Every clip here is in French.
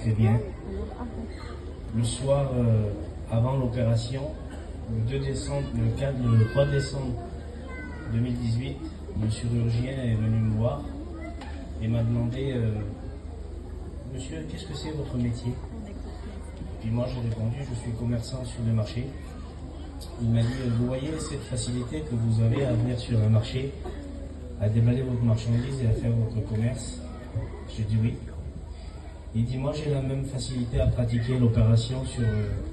très bien. Le soir, avant l'opération, le 3 décembre 2018, le chirurgien est venu me voir et m'a demandé Monsieur, qu'est-ce que c'est votre métier? Et puis moi j'ai répondu, je suis commerçant sur le marché. Il m'a dit, vous voyez cette facilité que vous avez à venir sur un marché, à déballer votre marchandise et à faire votre commerce? J'ai dit oui. Il dit, moi j'ai la même facilité à pratiquer l'opération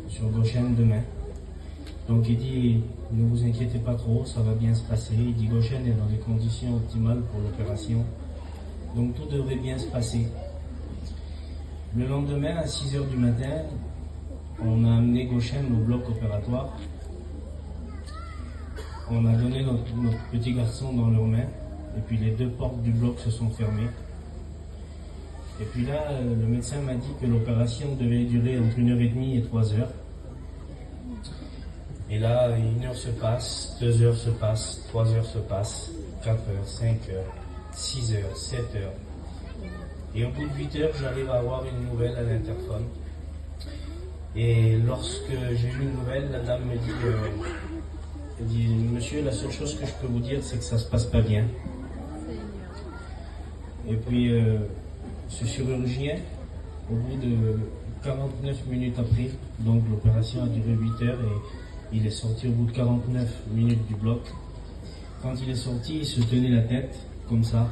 sur Goshen demain. Donc il dit, ne vous inquiétez pas trop, ça va bien se passer. Il dit, Goshen est dans les conditions optimales pour l'opération. Donc tout devrait bien se passer. Le lendemain, à 6 h du matin, on a amené Goshen au bloc opératoire. On a donné notre petit garçon dans leurs mains. Et puis les deux portes du bloc se sont fermées. Et puis là, le médecin m'a dit que l'opération devait durer entre 1h30 et 3 heures. Et là, 1 heure se passe, 2 heures se passent, 3 heures se passent, 4 heures, 5 heures, 6 heures, 7 heures. Et au bout de 8 heures, j'arrive à avoir une nouvelle à l'interphone. Et lorsque j'ai eu une nouvelle, la dame me dit, Monsieur, la seule chose que je peux vous dire, c'est que ça se passe pas bien. Et puis, ce chirurgien, au bout de 49 minutes après, donc l'opération a duré 8 heures et il est sorti au bout de 49 minutes du bloc. Quand il est sorti, il se tenait la tête, comme ça,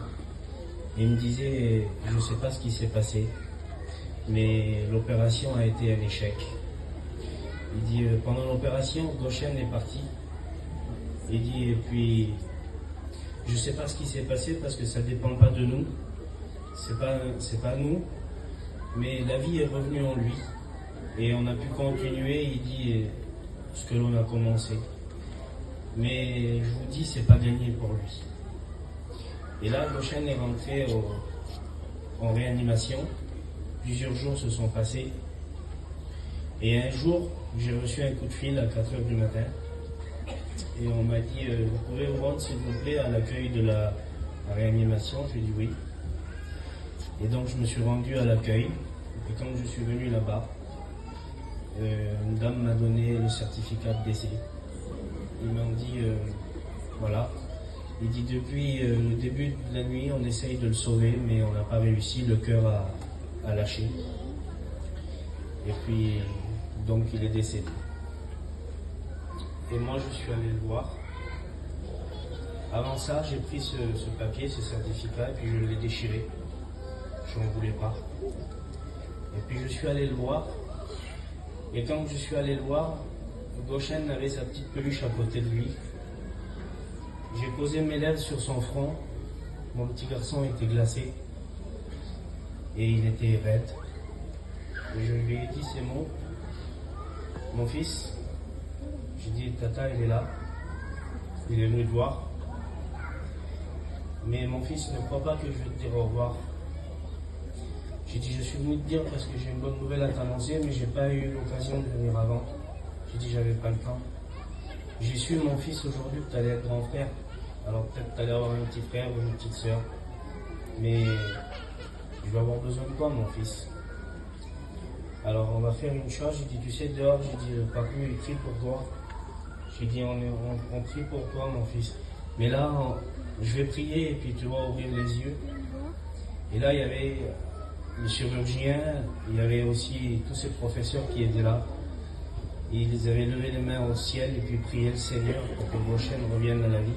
et il me disait, je ne sais pas ce qui s'est passé, mais l'opération a été un échec. Il dit, pendant l'opération, Goshen est parti. Il dit, et puis, je ne sais pas ce qui s'est passé parce que ça ne dépend pas de nous. C'est pas nous, mais la vie est revenue en lui et on a pu continuer, il dit, ce que l'on a commencé. Mais je vous dis, c'est pas gagné pour lui. Et là, Goshen est rentré en réanimation. Plusieurs jours se sont passés. Et un jour, j'ai reçu un coup de fil à 4 h du matin. Et on m'a dit, vous pouvez vous rendre s'il vous plaît à l'accueil de la réanimation? J'ai dit oui. Et donc je me suis rendu à l'accueil, et quand je suis venu là-bas, une dame m'a donné le certificat de décès. Ils m'ont dit, voilà, il dit depuis le début de la nuit, on essaye de le sauver, mais on n'a pas réussi, le cœur a lâché. Et puis, donc il est décédé. Et moi je suis allé le voir. Avant ça, j'ai pris ce papier, ce certificat, et puis je l'ai déchiré. Je n'en voulais pas. Et puis je suis allé le voir. Et quand je suis allé le voir, Goshen avait sa petite peluche à côté de lui. J'ai posé mes lèvres sur son front. Mon petit garçon était glacé. Et il était raide. Et je lui ai dit ces mots. Mon fils, j'ai dit, Tata, il est là. Il est venu te voir. Mais mon fils, ne crois pas que je vais te dire au revoir. J'ai dit, je suis venu te dire parce que j'ai une bonne nouvelle à t'annoncer, mais j'ai pas eu l'occasion de venir avant. J'ai dit, j'avais pas le temps. J'ai su, mon fils, aujourd'hui, que tu allais être grand frère. Alors peut-être que tu allais avoir un petit frère ou une petite soeur. Mais je vais avoir besoin de toi, mon fils. Alors on va faire une chose. J'ai dit, tu sais, dehors, j'ai dit, le papa, il prie pour toi. J'ai dit, on prie pour toi, mon fils. Mais là, je vais prier et puis tu vas ouvrir les yeux. Et là, il y avait les chirurgiens, il y avait aussi tous ces professeurs qui étaient là. Et ils avaient levé les mains au ciel et puis prié le Seigneur pour que Goshen revienne à la vie.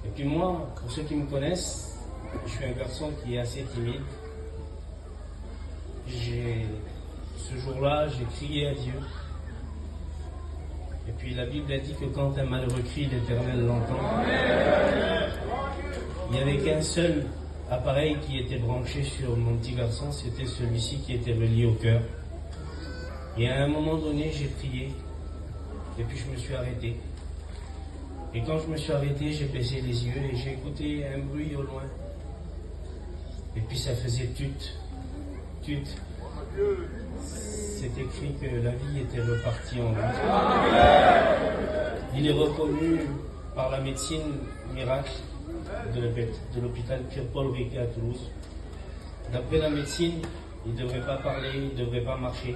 Et puis moi, pour ceux qui me connaissent, je suis un garçon qui est assez timide. Ce jour-là, j'ai crié à Dieu. Et puis la Bible a dit que quand un malheureux crie, l'Éternel l'entend. Il n'y avait qu'un seul appareil qui était branché sur mon petit garçon, c'était celui-ci qui était relié au cœur. Et à un moment donné, j'ai prié, et puis je me suis arrêté. Et quand je me suis arrêté, j'ai baissé les yeux et j'ai écouté un bruit au loin. Et puis ça faisait tut, tut. C'est écrit que la vie était repartie en lui. Il est reconnu par la médecine miracle de l'hôpital Pierre-Paul Riquet à Toulouse. D'après la médecine, Il ne devrait pas parler, il ne devrait pas marcher,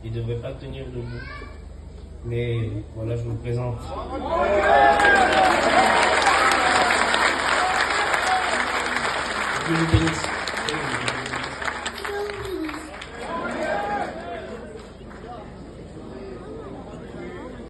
il ne devrait pas tenir debout. Mais voilà, je vous présente. Que Dieu nous bénisse.